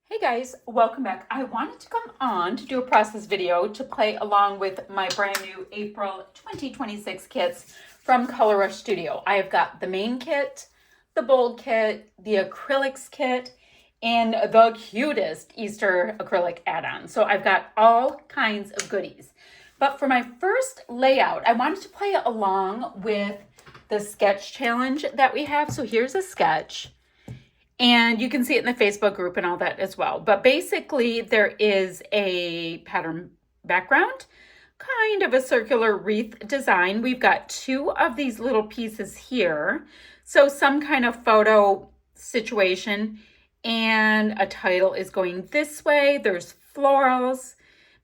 Hey guys, welcome back. I wanted to come on to do a process video to play along with my brand new April 2026 kits from Color Rush Studio. I have got the main kit, the bold kit, the acrylics kit, and the cutest Easter acrylic add-on. So I've got all kinds of goodies. But for my first layout, I wanted to play along with the sketch challenge that we have. So here's a sketch. And you can see it in the Facebook group and all that as well. But basically, there is a pattern background, kind of a circular wreath design. We've got two of these little pieces here. So some kind of photo situation. And a title is going this way. There's florals,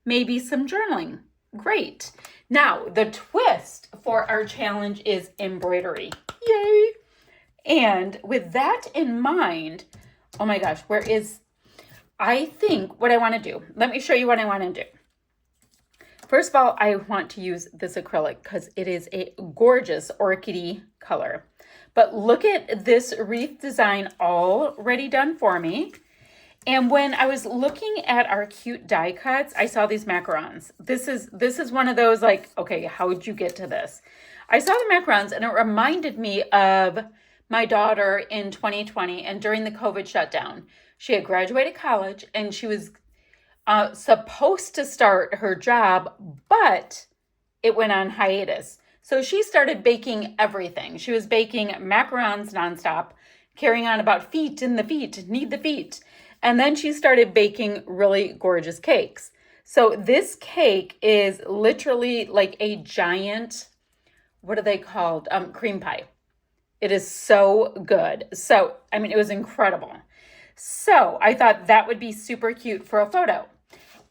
maybe some journaling. Great. Now, the twist for our challenge is embroidery. Yay! And with that in mind, oh my gosh, I think what I want to do, let me show you what I want to do. First of all, I want to use this acrylic because it is a gorgeous orchidy color. But look at this wreath design already done for me. And when I was looking at our cute die cuts, I saw these macarons. This is one of those like, okay, how would you get to this? I saw the macarons and it reminded me of my daughter in 2020 and during the COVID shutdown. She had graduated college and she was supposed to start her job, but it went on hiatus. So she started baking everything. She was baking macarons nonstop, carrying on about feet in the feet, need the feet. And then she started baking really gorgeous cakes. So this cake is literally like a giant, what are they called? Cream pie. It is so good. So, I mean, it was incredible. So I thought that would be super cute for a photo.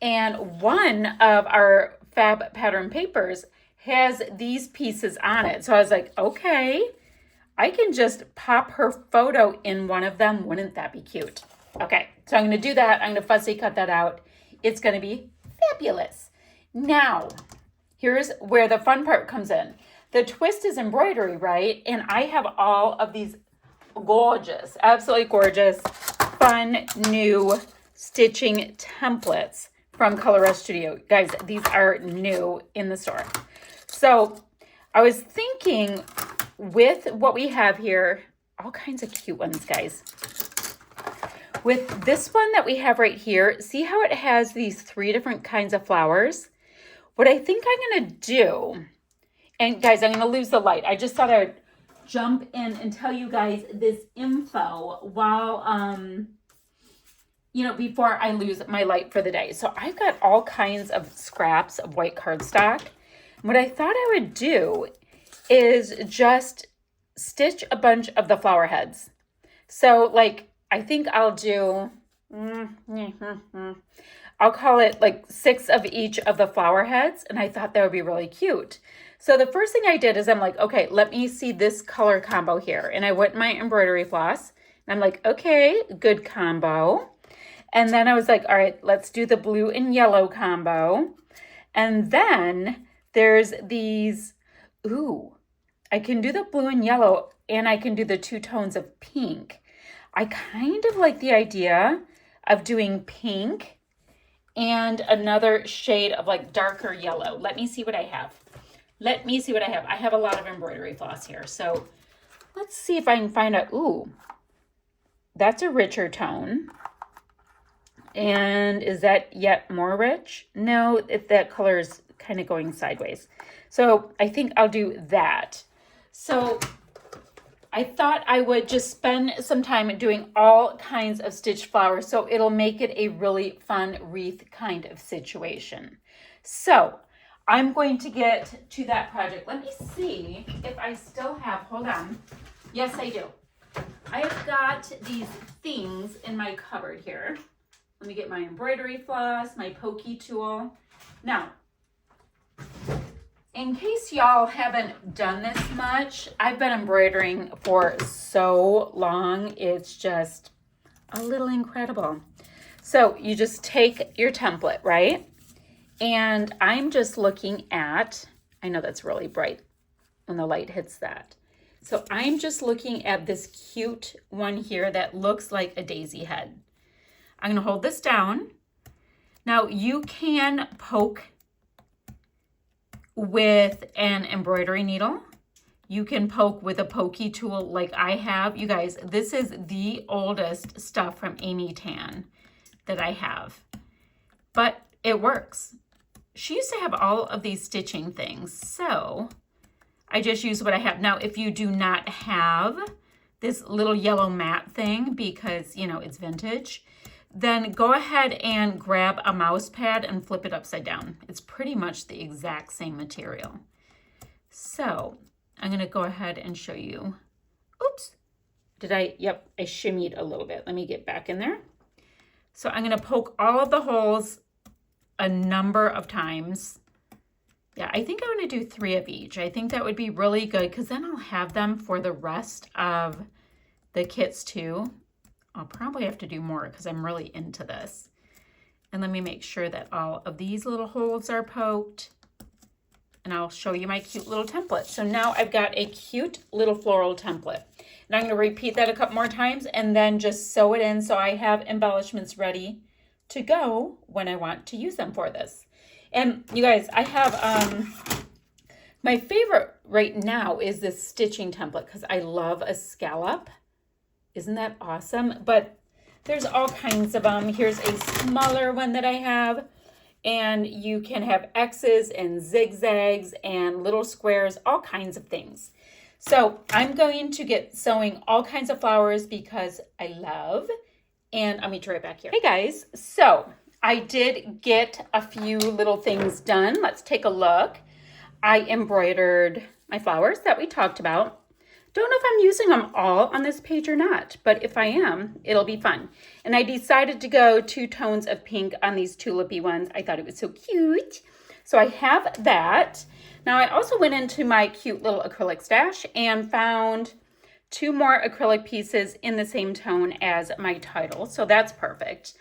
And one of our fab pattern papers has these pieces on it. So I was like, okay, I can just pop her photo in one of them. Wouldn't that be cute? Okay, so I'm going to do that. I'm going to fussy cut that out. It's going to be fabulous. Now, here's where the fun part comes in. The twist is embroidery, right? And I have all of these gorgeous, absolutely gorgeous, fun new stitching templates from Color Rush Studio. Guys, these are new in the store. So I was thinking with what we have here, all kinds of cute ones, guys. With this one that we have right here, see how it has these three different kinds of flowers? What I think I'm going to do, and guys, I'm going to lose the light. I just thought I would jump in and tell you guys this info while, before I lose my light for the day. So I've got all kinds of scraps of white cardstock. What I thought I would do is just stitch a bunch of the flower heads. So like, I think I'll do, I'll call it like 6 of each of the flower heads. And I thought that would be really cute. So the first thing I did is I'm like, okay, let me see this color combo here. And I went my embroidery floss. And I'm like, okay, good combo. And then I was like, all right, let's do the blue and yellow combo. And then there's these, I can do the blue and yellow and I can do the 2 tones of pink. I kind of like the idea of doing pink and another shade of like darker yellow. Let me see what I have. I have a lot of embroidery floss here. So let's see if I can find that's a richer tone. And is that yet more rich? No, that color is kind of going sideways. So I think I'll do that. So I thought I would just spend some time doing all kinds of stitched flowers so it'll make it a really fun wreath kind of situation. So I'm going to get to that project. Let me see if I still have, hold on. Yes, I do. I have got these things in my cupboard here. Let me get my embroidery floss, my pokey tool. Now, in case y'all haven't done this much, I've been embroidering for so long. It's just a little incredible. So you just take your template, right? And I'm just looking at, I know that's really bright when the light hits that. So I'm just looking at this cute one here that looks like a daisy head. I'm going to hold this down. Now you can poke with an embroidery needle. You can poke with a pokey tool like I have. You guys, this is the oldest stuff from Amy Tan that I have, but it works. She used to have all of these stitching things, so I just use what I have. Now, if you do not have this little yellow mat thing because, you know, it's vintage, then go ahead and grab a mouse pad and flip it upside down. It's pretty much the exact same material. So I'm going to go ahead and show you. Oops. Yep, I shimmied a little bit. Let me get back in there. So I'm going to poke all of the holes a number of times. Yeah, I think I'm going to do 3 of each. I think that would be really good because then I'll have them for the rest of the kits too. I'll probably have to do more because I'm really into this. And let me make sure that all of these little holes are poked. And I'll show you my cute little template. So now I've got a cute little floral template. And I'm going to repeat that a couple more times and then just sew it in so I have embellishments ready to go when I want to use them for this. And you guys, I have, my favorite right now is this stitching template because I love a scallop. Isn't that awesome? But there's all kinds of them. Here's a smaller one that I have. And you can have X's and zigzags and little squares, all kinds of things. So I'm going to get sewing all kinds of flowers because I love, and I'll meet you right back here. Hey guys, so I did get a few little things done. Let's take a look. I embroidered my flowers that we talked about. Don't know if I'm using them all on this page or not, but if I am, it'll be fun. And I decided to go 2 tones of pink on these tulipy ones. I thought it was so cute. So I have that. Now I also went into my cute little acrylic stash and found 2 more acrylic pieces in the same tone as my title. So that's perfect.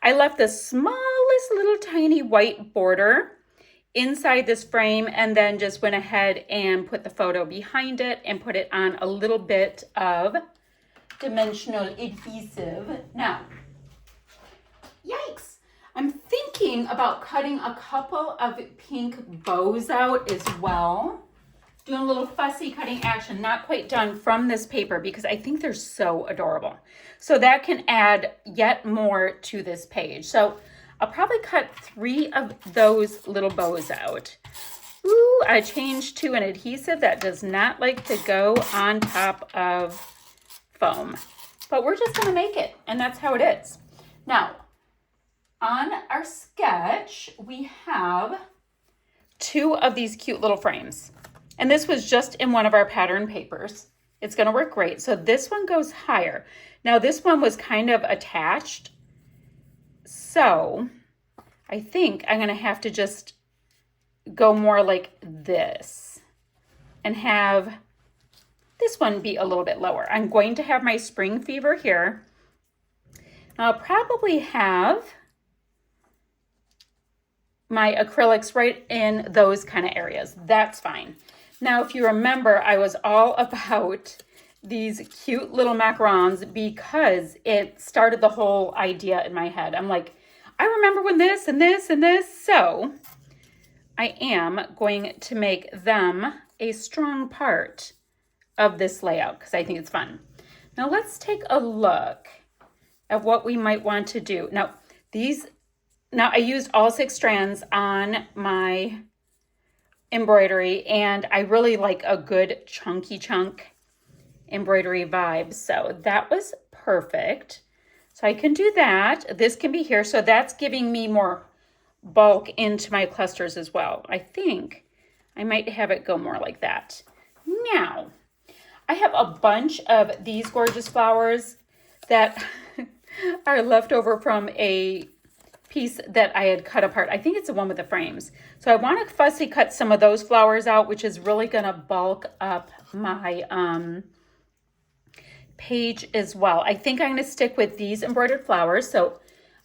I left the smallest little tiny white border inside this frame and then just went ahead and put the photo behind it and put it on a little bit of dimensional adhesive. Now, yikes, I'm thinking about cutting a couple of pink bows out as well. Doing a little fussy cutting action, not quite done from this paper because I think they're so adorable. So that can add yet more to this page. So I'll probably cut 3 of those little bows out. Ooh, I changed to an adhesive that does not like to go on top of foam. But we're just gonna make it, and that's how it is. Now, on our sketch, we have 2 of these cute little frames. And this was just in one of our pattern papers. It's gonna work great. So this one goes higher. Now this one was kind of attached. So I think I'm going to have to just go more like this and have this one be a little bit lower. I'm going to have my spring fever here. I'll probably have my acrylics right in those kind of areas. That's fine. Now, if you remember, I was all about these cute little macarons because it started the whole idea in my head. I'm like, I remember when this and this and this. So I am going to make them a strong part of this layout because I think it's fun. Now let's take a look at what we might want to do. Now I used all 6 strands on my embroidery and I really like a good chunky chunk embroidery vibe. So that was perfect. So I can do that. This can be here. So that's giving me more bulk into my clusters as well. I think I might have it go more like that. Now, I have a bunch of these gorgeous flowers that are left over from a piece that I had cut apart. I think it's the one with the frames. So I want to fussy cut some of those flowers out, which is really going to bulk up my page as well. I think I'm going to stick with these embroidered flowers. So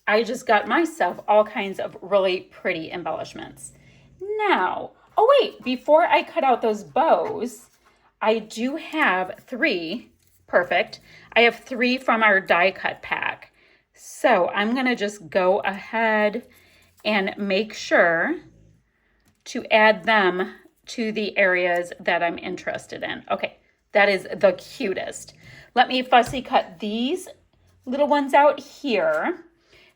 I just got myself all kinds of really pretty embellishments. Now, oh wait, before I cut out those bows, I do have 3, perfect. I have 3 from our die cut pack So I'm gonna just go ahead and make sure to add them to the areas that I'm interested in. Okay, that is the cutest. Let me fussy cut these little ones out here.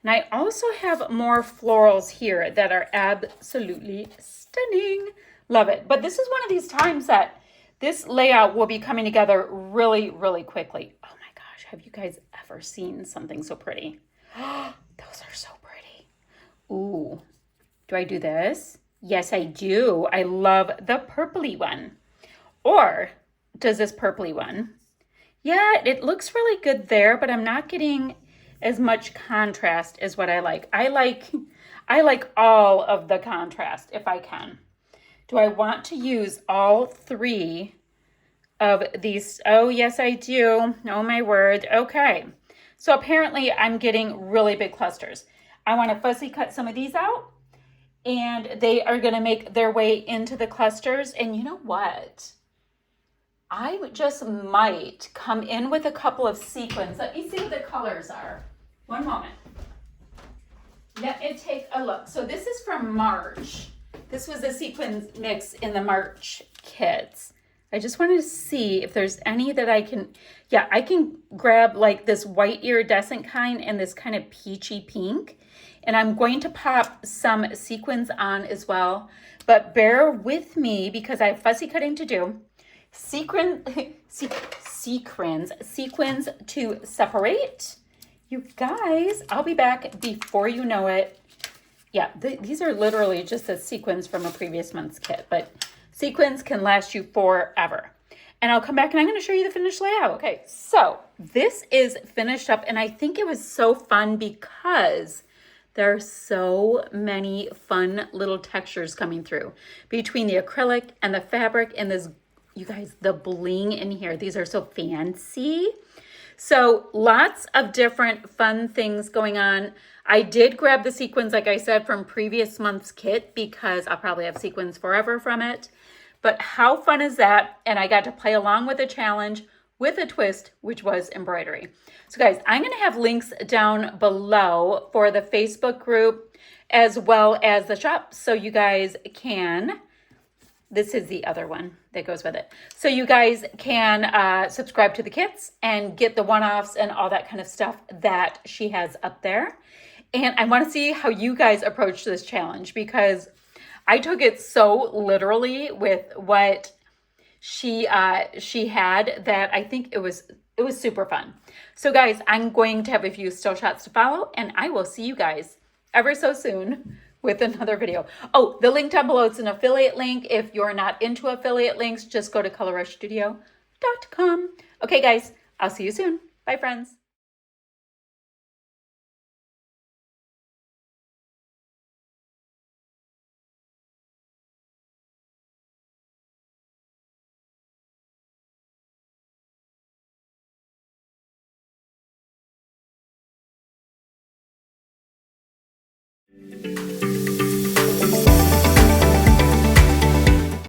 And I also have more florals here that are absolutely stunning. Love it. But this is one of these times that this layout will be coming together really, really quickly. Oh my gosh, have you guys ever seen something so pretty? Those are so pretty. Ooh, do I do this? Yes, I do. I love the purpley one. Or does this purpley one? Yeah, it looks really good there, but I'm not getting as much contrast as what I like. I like all of the contrast if I can. Do I want to use all three of these? Oh, yes, I do. Oh, my word. Okay. So apparently I'm getting really big clusters. I want to fussy cut some of these out, and they are going to make their way into the clusters. And you know what? I just might come in with a couple of sequins. Let me see what the colors are. One moment. Let me take a look. So this is from March. This was a sequin mix in the March kits. I just wanted to see if there's any that I can, yeah, I can grab like this white iridescent kind and this kind of peachy pink. And I'm going to pop some sequins on as well. But bear with me because I have fussy cutting to do. Sequins to separate. You guys, I'll be back before you know it. Yeah, these are literally just the sequins from a previous month's kit, but sequins can last you forever. And I'll come back and I'm going to show you the finished layout. Okay, so this is finished up, and I think it was so fun because there are so many fun little textures coming through between the acrylic and the fabric and this. You guys, the bling in here, these are so fancy. So lots of different fun things going on. I did grab the sequins, like I said, from previous month's kit because I'll probably have sequins forever from it. But how fun is that? And I got to play along with a challenge with a twist, which was embroidery. So guys, I'm going to have links down below for the Facebook group as well as the shop so you guys can. This is the other one that goes with it. So you guys can subscribe to the kits and get the one-offs and all that kind of stuff that she has up there. And I want to see how you guys approach this challenge because I took it so literally with what she had that I think it was super fun. So guys, I'm going to have a few still shots to follow, and I will see you guys ever so soon with another video. Oh, the link down below, it's an affiliate link. If you're not into affiliate links, just go to colorrushstudio.com. Okay, guys, I'll see you soon. Bye, friends.